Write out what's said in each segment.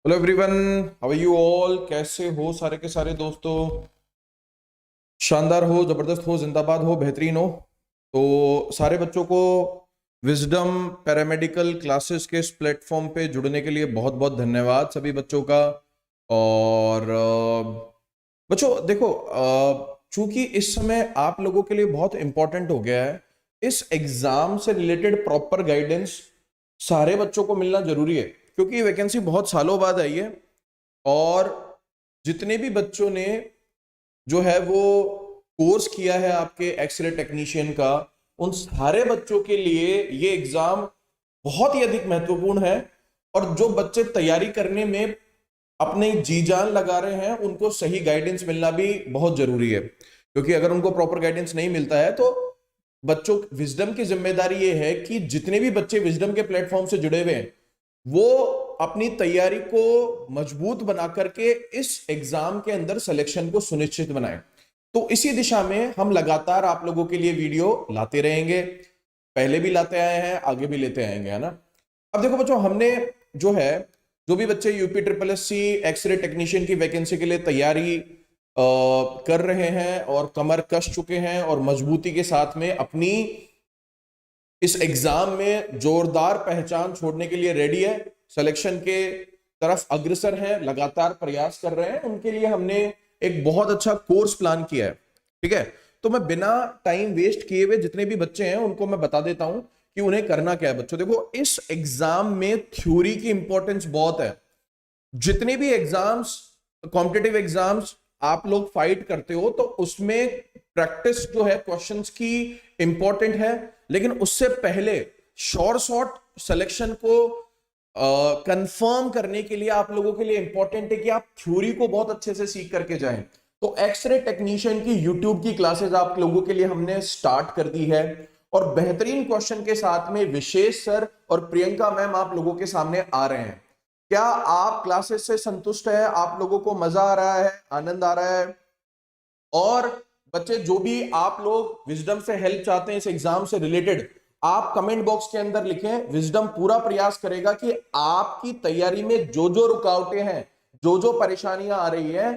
Hello everyone, how are you all. कैसे हो सारे के सारे दोस्तों? शानदार हो, जबरदस्त हो, जिंदाबाद हो, बेहतरीन हो। तो सारे बच्चों को विजडम पैरामेडिकल क्लासेस के इस प्लेटफॉर्म पे जुड़ने के लिए बहुत बहुत धन्यवाद सभी बच्चों का। और बच्चों देखो, चूंकि इस समय आप लोगों के लिए बहुत इंपॉर्टेंट हो गया है, इस एग्जाम से रिलेटेड प्रॉपर गाइडेंस सारे बच्चों को मिलना जरूरी है, क्योंकि ये वैकेंसी बहुत सालों बाद आई है। और जितने भी बच्चों ने जो है वो कोर्स किया है आपके एक्सरे टेक्नीशियन का, उन सारे बच्चों के लिए ये एग्जाम बहुत ही अधिक महत्वपूर्ण है। और जो बच्चे तैयारी करने में अपने जी जान लगा रहे हैं, उनको सही गाइडेंस मिलना भी बहुत जरूरी है, क्योंकि अगर उनको प्रॉपर गाइडेंस नहीं मिलता है तो बच्चों, विजडम की जिम्मेदारी ये है कि जितने भी बच्चे विजडम के प्लेटफॉर्म से जुड़े हुए हैं, वो अपनी तैयारी को मजबूत बना करके इस एग्जाम के अंदर सिलेक्शन को सुनिश्चित बनाएं। तो इसी दिशा में हम लगातार आप लोगों के लिए वीडियो लाते रहेंगे। पहले भी लाते आए हैं, आगे भी लेते आएंगे, है ना। अब देखो बच्चों, हमने जो है, जो भी बच्चे UP triple S C x ray technician की वैकेंसी के लिए तैयारी कर रहे हैं और कमर कस चुके हैं और मजबूती के साथ में अपनी इस एग्जाम में जोरदार पहचान छोड़ने के लिए रेडी है, सिलेक्शन के तरफ अग्रसर हैं, लगातार प्रयास कर रहे हैं, उनके लिए हमने एक बहुत अच्छा कोर्स प्लान किया है। ठीक है, तो मैं बिना टाइम वेस्ट किए हुए जितने भी बच्चे हैं उनको मैं बता देता हूं कि उन्हें करना क्या है। बच्चों देखो, इस एग्जाम में थ्योरी की इंपॉर्टेंस बहुत है। जितने भी एग्जाम्स, कॉम्पिटेटिव एग्जाम्स आप लोग फाइट करते हो, तो उसमें प्रैक्टिस जो है क्वेश्चंस की इंपॉर्टेंट है, लेकिन उससे पहले शॉर्ट सिलेक्शन को कंफर्म करने के लिए आप लोगों के लिए इंपॉर्टेंट है कि आप थ्योरी को बहुत अच्छे से सीख करके जाएं। तो एक्सरे टेक्नीशियन की यूट्यूब की क्लासेस आप लोगों के लिए हमने स्टार्ट कर दी है, और बेहतरीन क्वेश्चन के साथ में विशेष सर और प्रियंका मैम आप लोगों के सामने आ रहे हैं। क्या आप क्लासेस से संतुष्ट है? आप लोगों को मजा आ रहा है, आनंद आ रहा है? और बच्चे, जो भी आप लोग विजडम से हेल्प चाहते हैं इस एग्जाम से रिलेटेड, आप कमेंट बॉक्स के अंदर लिखें। विजडम पूरा प्रयास करेगा कि आपकी तैयारी में जो जो रुकावटें हैं, जो जो परेशानियां आ रही हैं,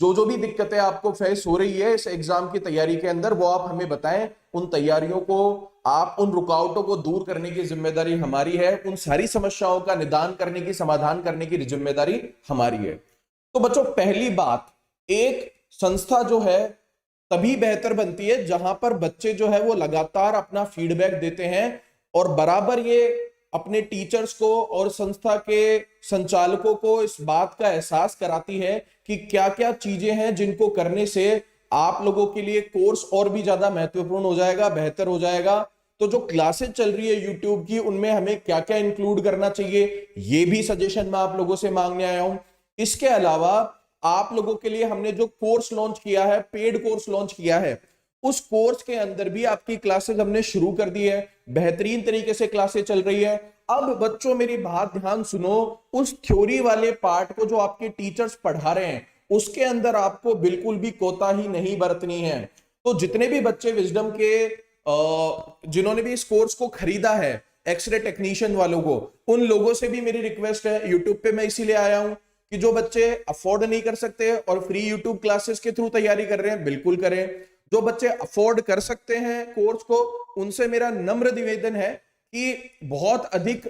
जो जो भी दिक्कतें आपको फेस हो रही है इस एग्जाम की तैयारी के अंदर, वो आप हमें बताएं। उन तैयारियों को, आप उन रुकावटों को दूर करने की जिम्मेदारी हमारी है, उन सारी समस्याओं का निदान करने की, समाधान करने की जिम्मेदारी हमारी है। तो बच्चों, पहली बात, एक संस्था जो है तभी बेहतर बनती है जहां पर बच्चे जो है वो लगातार अपना फीडबैक देते हैं और बराबर ये अपने टीचर्स को और संस्था के संचालकों को इस बात का एहसास कराती है कि क्या क्या चीजें हैं जिनको करने से आप लोगों के लिए कोर्स और भी ज्यादा महत्वपूर्ण हो जाएगा, बेहतर हो जाएगा। तो जो क्लासेस चल रही है यूट्यूब की, उनमें हमें क्या क्या इंक्लूड करना चाहिए, ये भी सजेशन मैं आप लोगों से मांगने आया हूं। इसके अलावा आप लोगों के लिए हमने जो कोर्स लॉन्च किया है, पेड कोर्स लॉन्च किया है, उस कोर्स के अंदर भी आपकी क्लासेस हमने शुरू कर दी है। बेहतरीन तरीके से क्लासेस चल रही है। अब बच्चों, मेरी बात ध्यान सुनो। उस थ्योरी वाले पार्ट को जो आपके टीचर्स पढ़ा रहे हैं, उसके अंदर आपको बिल्कुल भी कोताही नहीं बरतनी है। तो जितने भी बच्चे विजडम के जिन्होंने भी इस कोर्स को खरीदा है, एक्सरे टेक्नीशियन वालों को, उन लोगों से भी मेरी रिक्वेस्ट है, यूट्यूब पे मैं इसीलिए आया हूं कि जो बच्चे अफोर्ड नहीं कर सकते और फ्री यूट्यूब क्लासेस के थ्रू तैयारी कर रहे हैं, बिल्कुल करें। जो बच्चे अफोर्ड कर सकते हैं कोर्स को, उनसे मेरा नम्र निवेदन है कि बहुत अधिक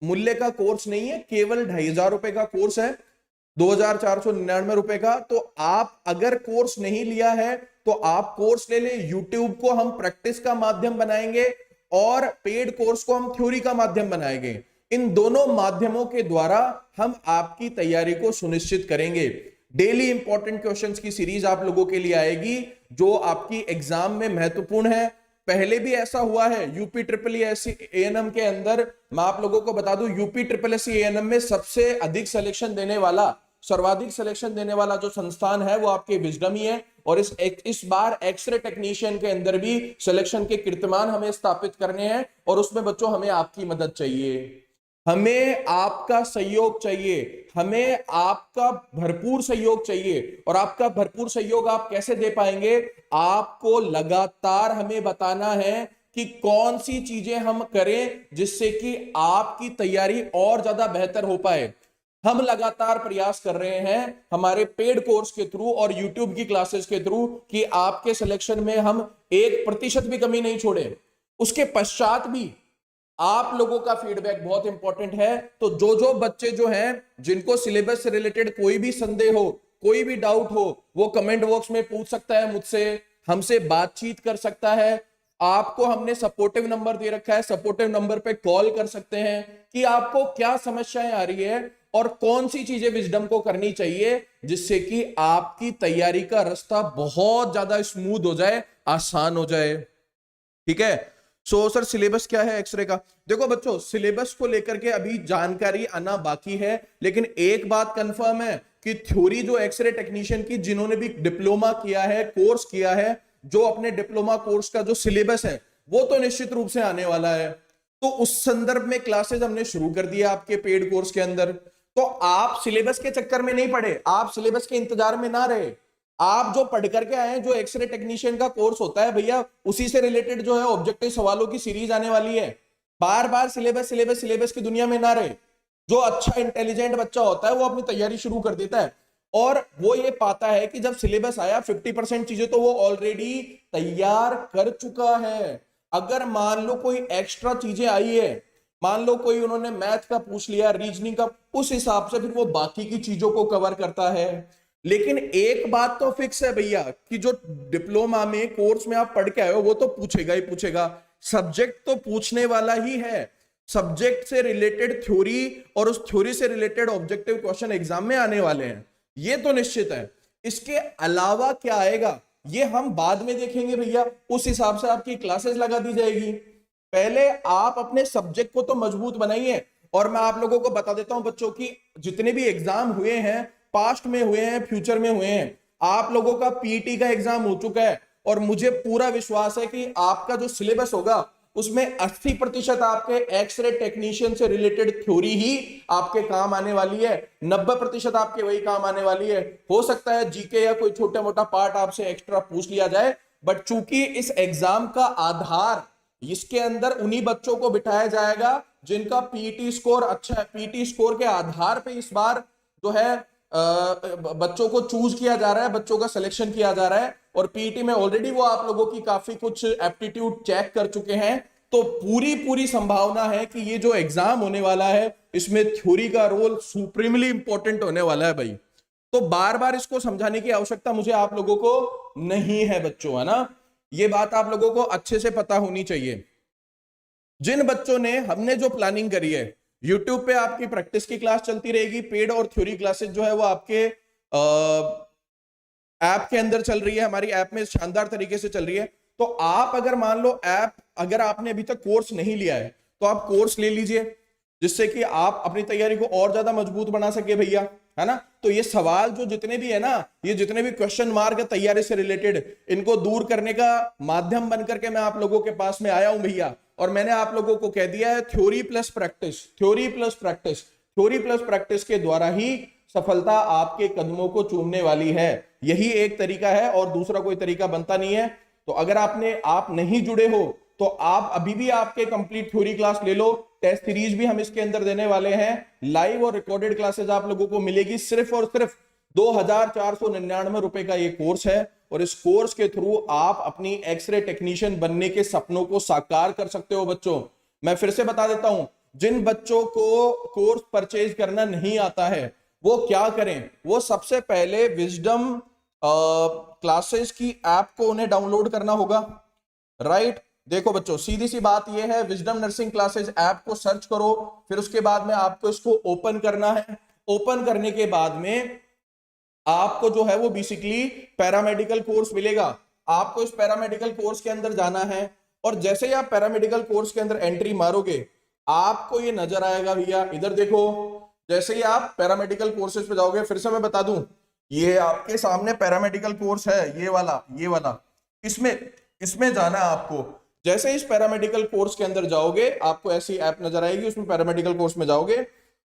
मूल्य का कोर्स नहीं है, केवल 2500 का कोर्स है, 2499 का। तो आप अगर कोर्स नहीं लिया है तो आप कोर्स ले ले। यूट्यूब को हम प्रैक्टिस का माध्यम बनाएंगे और पेड कोर्स को हम थ्योरी का माध्यम बनाएंगे। इन दोनों माध्यमों के द्वारा हम आपकी तैयारी को सुनिश्चित करेंगे। डेली इंपॉर्टेंट क्वेश्चंस की सीरीज आप लोगों के लिए आएगी जो आपकी एग्जाम में महत्वपूर्ण है। पहले भी ऐसा हुआ है यूपी ट्रिपल एस एएनएम के अंदर। मैं आप लोगों को बता दूं, यूपी ट्रिपल एस एएनएम में सबसे अधिक सिलेक्शन देने वाला, सर्वाधिक सिलेक्शन देने वाला जो संस्थान है वो आपके विजडम ही है। और इस बार एक्सरे टेक्नीशियन के अंदर भी सिलेक्शन के कीर्तिमान हमें स्थापित करने हैं, और उसमें बच्चों हमें आपकी मदद चाहिए, हमें आपका सहयोग चाहिए, हमें आपका भरपूर सहयोग चाहिए। और आपका भरपूर सहयोग आप कैसे दे पाएंगे? आपको लगातार हमें बताना है कि कौन सी चीजें हम करें जिससे कि आपकी तैयारी और ज्यादा बेहतर हो पाए। हम लगातार प्रयास कर रहे हैं हमारे पेड कोर्स के थ्रू और यूट्यूब की क्लासेस के थ्रू कि आपके सिलेक्शन में हम 1% भी कमी नहीं छोड़े। उसके पश्चात भी आप लोगों का फीडबैक बहुत इंपॉर्टेंट है। तो जो जो बच्चे जो हैं जिनको सिलेबस से रिलेटेड कोई भी संदेह हो, कोई भी डाउट हो, वो कमेंट बॉक्स में पूछ सकता है मुझसे, हमसे बातचीत कर सकता है। आपको हमने सपोर्टिव नंबर दे रखा है, सपोर्टिव नंबर पे कॉल कर सकते हैं कि आपको क्या समस्याएं आ रही है और कौन सी चीजें विजडम को करनी चाहिए जिससे कि आपकी तैयारी का रास्ता बहुत ज्यादा स्मूथ हो जाए, आसान हो जाए। ठीक है। सर सिलेबस क्या है एक्सरे का? देखो बच्चों, सिलेबस को लेकर के अभी जानकारी आना बाकी है, लेकिन एक बात कंफर्म है कि थ्योरी जो एक्सरे टेक्नीशियन की जिन्होंने भी डिप्लोमा किया है, कोर्स किया है, जो अपने डिप्लोमा कोर्स का जो सिलेबस है वो तो निश्चित रूप से आने वाला है। तो उस संदर्भ में क्लासेस हमने शुरू कर दिया आपके पेड कोर्स के अंदर। तो आप सिलेबस के चक्कर में नहीं पड़े, आप सिलेबस के इंतजार में ना रहे। आप जो पढ़ करके आए हैं, जो एक्सरे टेक्नीशियन का कोर्स होता है भैया, उसी से रिलेटेड जो है ऑब्जेक्टिव सवालों की सीरीज आने वाली है। बार बार सिलेबस सिलेबस सिलेबस की दुनिया में ना रहे। जो अच्छा इंटेलिजेंट बच्चा होता है वो अपनी तैयारी शुरू कर देता है और वो ये पाता है कि जब सिलेबस आया 50% चीजें तो वो ऑलरेडी तैयार कर चुका है। अगर मान लो कोई एक्स्ट्रा चीजें आई है, मान लो कोई उन्होंने मैथ का पूछ लिया, रीजनिंग का, उस हिसाब से फिर वो बाकी की चीजों को कवर करता है। लेकिन एक बात तो फिक्स है भैया कि जो डिप्लोमा में कोर्स में आप पढ़ के आए हो वो तो पूछेगा ही पूछेगा, सब्जेक्ट तो पूछने वाला ही है। सब्जेक्ट से रिलेटेड थ्योरी और उस थ्योरी से रिलेटेड ऑब्जेक्टिव क्वेश्चन एग्जाम में आने वाले हैं, ये तो निश्चित है। इसके अलावा क्या आएगा ये हम बाद में देखेंगे भैया, उस हिसाब से आपकी क्लासेस लगा दी जाएगी। पहले आप अपने सब्जेक्ट को तो मजबूत बनाइए। और मैं आप लोगों को बता देता हूं बच्चों की जितने भी एग्जाम हुए हैं, पास्ट में हुए हैं, फ्यूचर में हुए हैं, आप लोगों का पीटी का एग्जाम हो चुका है और मुझे पूरा विश्वास है कि आपका जो सिलेबस होगा उसमें 80% आपके एक्सरे टेक्नीशियन से रिलेटेड थ्योरी ही आपके काम आने वाली है, 90% आपके वही काम आने वाली है। हो सकता है जीके या कोई छोटा मोटा पार्ट आपसे एक्स्ट्रा पूछ लिया जाए, बट चूंकि इस एग्जाम का आधार इसके अंदर उन्हीं बच्चों को बिठाया जाएगा जिनका पीटी स्कोर अच्छा है। पीटी स्कोर के आधार पे इस बार जो है बच्चों को चूज किया जा रहा है, बच्चों का सिलेक्शन किया जा रहा है। और पीटी में ऑलरेडी वो आप लोगों की काफी कुछ एप्टीट्यूड चेक कर चुके हैं। तो पूरी पूरी संभावना है कि ये जो एग्जाम होने वाला है इसमें थ्योरी का रोल सुप्रीमली इंपॉर्टेंट होने वाला है भाई। तो बार बार इसको समझाने की आवश्यकता मुझे आप लोगों को नहीं है बच्चों, है ना। ये बात आप लोगों को अच्छे से पता होनी चाहिए। जिन बच्चों ने हमने जो प्लानिंग करी है, यूट्यूब पे आपकी प्रैक्टिस की क्लास चलती रहेगी, पेड और थ्योरी क्लासेस जो है वो आपके ऐप के अंदर चल रही है, हमारी ऐप में शानदार तरीके से चल रही है। तो आप अगर मान लो ऐप, अगर आपने अभी तक कोर्स नहीं लिया है तो आप कोर्स ले लीजिए, जिससे कि आप अपनी तैयारी को और ज्यादा मजबूत बना सके भैया, है ना। तो ये सवाल जो जितने भी है ना, ये जितने भी क्वेश्चन मार्क है तैयारी से रिलेटेड, इनको दूर करने का माध्यम बनकर के मैं आप लोगों के पास में आया हूं भैया। और मैंने आप लोगों को कह दिया है theory plus practice, theory plus practice, theory plus practice के द्वारा ही सफलता आपके कदमों को चूमने वाली है। यही एक तरीका है और दूसरा कोई तरीका बनता नहीं है। तो अगर आप नहीं जुड़े हो तो आप अभी भी आपके कंप्लीट थ्योरी क्लास ले लो। टेस्ट सीरीज भी हम इसके अंदर देने वाले हैं, लाइव और रिकॉर्डेड क्लासेस आप लोगों को मिलेगी। सिर्फ और सिर्फ 2499 रुपए का ये कोर्स है और इस कोर्स के थ्रू आप अपनी एक्सरे टेक्नीशियन बनने के सपनों को साकार कर सकते हो बच्चों। मैं फिर से बता देता हूं, जिन बच्चों को कोर्स परचेज करना नहीं आता है वो क्या करें, वो सबसे पहले विजडम क्लासेस की ऐप को उन्हें डाउनलोड करना होगा, राइट। देखो बच्चों, सीधी सी बात यह है, विजडम नर्सिंग क्लासेस ऐप को सर्च करो, फिर उसके बाद में आपको इसको ओपन करना है। ओपन करने के बाद में आपको जो है वो बेसिकली पैरामेडिकल कोर्स मिलेगा। आपको इस पैरामेडिकल कोर्स के अंदर जाना है और जैसे ही आप पैरामेडिकल कोर्स के अंदर एंट्री मारोगे आपको ये नजर आएगा भैया, इधर देखो। जैसे ही आप पैरामेडिकल कोर्सेज पे जाओगे, फिर से मैं बता दूं, ये आपके सामने पैरामेडिकल कोर्स है, ये वाला इसमें जाना है आपको। जैसे इस पैरामेडिकल कोर्स के अंदर जाओगे आपको ऐसी ऐप नजर आएगी, उसमें पैरामेडिकल कोर्स में जाओगे।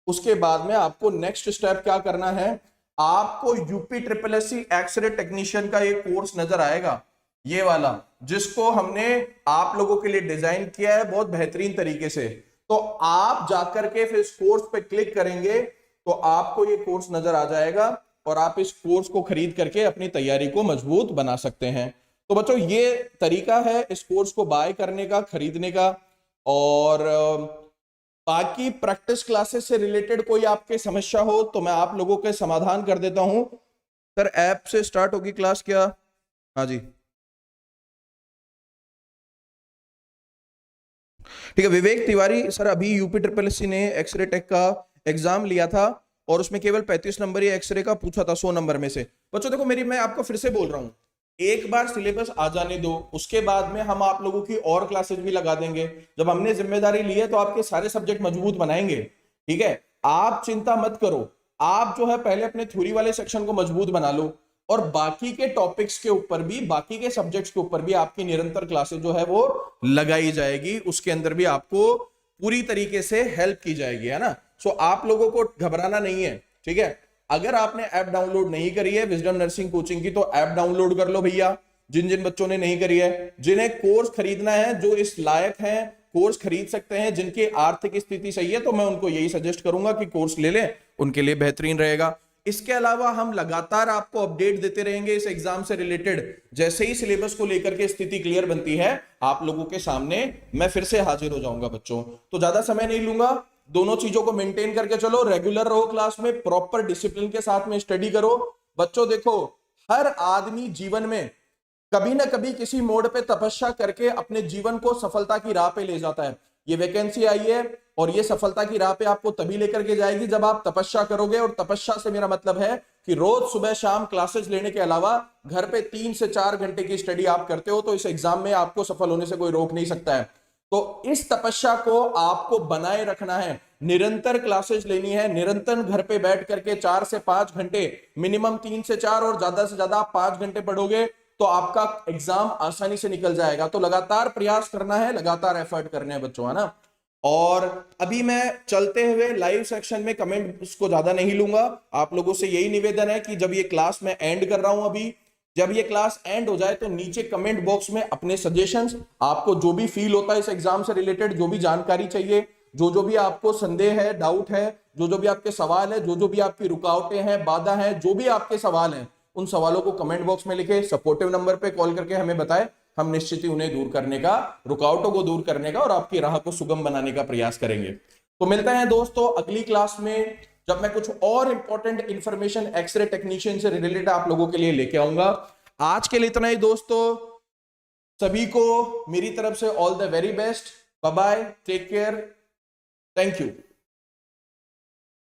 उसके बाद में आपको नेक्स्ट स्टेप क्या करना है, आपको UP triple S C x ray technician का ये कोर्स नजर आएगा, ये वाला, जिसको हमने आप लोगों के लिए डिजाइन किया है बहुत बेहतरीन तरीके से। तो आप जाकर के फिर इस कोर्स पे क्लिक करेंगे तो आपको ये कोर्स नजर आ जाएगा और आप इस कोर्स को खरीद करके अपनी तैयारी को मजबूत बना सकते हैं। तो बच्चों ये तरीका है इस कोर्स को बाय करने का, खरीदने का। और बाकी प्रैक्टिस क्लासेस से रिलेटेड कोई आपके समस्या हो तो मैं आप लोगों के समाधान कर देता हूं। सर ऐप से स्टार्ट होगी क्लास क्या? हाँ जी ठीक है। विवेक तिवारी सर, अभी यूपी ट्रिपल एससी ने एक्सरे टेक का एग्जाम लिया था और उसमें केवल 35 नंबर ही एक्सरे का पूछा था 100 नंबर में से। बच्चों देखो मैं आपको फिर से बोल रहा हूं, एक बार सिलेबस आ जाने दो, उसके बाद में हम आप लोगों की और क्लासेस भी लगा देंगे। जब हमने जिम्मेदारी ली है तो आपके सारे सब्जेक्ट मजबूत बनाएंगे। ठीक है, आप चिंता मत करो। आप जो है पहले अपने थ्योरी वाले सेक्शन को मजबूत बना लो और बाकी के टॉपिक्स के ऊपर भी, बाकी के सब्जेक्ट्स के ऊपर भी आपकी निरंतर क्लासेस जो है वो लगाई जाएगी। उसके अंदर भी आपको पूरी तरीके से हेल्प की जाएगी, है ना। सो आप लोगों को घबराना नहीं है। ठीक है, अगर आपने ऐप डाउनलोड नहीं करी है विजडम नर्सिंग कोचिंग की तो ऐप डाउनलोड कर लो भैया। जिन जिन बच्चों ने नहीं करी है, जिन्हें कोर्स खरीदना है, जो इस लायक हैं कोर्स खरीद सकते हैं, जिनकी आर्थिक स्थिति सही है, तो मैं उनको यही सजेस्ट करूंगा कि कोर्स ले लें, उनके लिए बेहतरीन रहेगा। इसके अलावा हम लगातार आपको अपडेट देते रहेंगे इस एग्जाम से रिलेटेड। जैसे ही सिलेबस को लेकर के स्थिति क्लियर बनती है आप लोगों के सामने मैं फिर से हाजिर हो जाऊंगा बच्चों। तो ज्यादा समय नहीं लूंगा, दोनों चीजों को मेंटेन करके चलो, रेगुलर रहो क्लास में, प्रॉपर डिसिप्लिन के साथ में स्टडी करो। बच्चों देखो, हर आदमी जीवन में कभी ना कभी किसी मोड़ पे तपस्या करके अपने जीवन को सफलता की राह पे ले जाता है। ये वैकेंसी आई है और ये सफलता की राह पे आपको तभी लेकर के जाएगी जब आप तपस्या करोगे। और तपस्या से मेरा मतलब है कि रोज सुबह शाम क्लासेस लेने के अलावा घर पे 3 से 4 घंटे की स्टडी आप करते हो तो इस एग्जाम में आपको सफल होने से कोई रोक नहीं सकता है। तो इस तपस्या को आपको बनाए रखना है, निरंतर क्लासेस लेनी है, निरंतर घर पे बैठ करके 4 से 5 घंटे, मिनिमम 3 से 4 और ज्यादा से ज्यादा 5 घंटे पढ़ोगे तो आपका एग्जाम आसानी से निकल जाएगा। तो लगातार प्रयास करना है, लगातार एफर्ट करने हैं बच्चों, है ना। और अभी मैं चलते हुए लाइव सेक्शन में कमेंट उसको ज्यादा नहीं लूंगा। आप लोगों से यही निवेदन है कि जब ये क्लास मैं एंड कर रहा हूं, अभी जब ये क्लास एंड हो जाए तो नीचे कमेंट बॉक्स में अपने सजेशंस, आपको जो भी फील होता है इस एग्जाम से रिलेटेड, जो भी जानकारी चाहिए, जो भी आपको संदेह है, डाउट है, जो भी आपके सवाल है, जो भी आपकी रुकावटें हैं, बाधा है, जो भी आपके सवाल हैं, उन सवालों को कमेंट बॉक्स में लिखे, सपोर्टिव नंबर पे कॉल करके हमें बताएं। हम निश्चित ही उन्हें दूर करने का, रुकावटों को दूर करने का और आपकी राह को सुगम बनाने का प्रयास करेंगे। तो मिलते हैं दोस्तों अगली क्लास में, जब मैं कुछ और इंपॉर्टेंट इंफॉर्मेशन एक्सरे टेक्नीशियन से रिलेटेड आप लोगों के लिए लेके आऊंगा। आज के लिए इतना ही दोस्तों, सभी को मेरी तरफ से all the very best, bye bye, take care, thank you.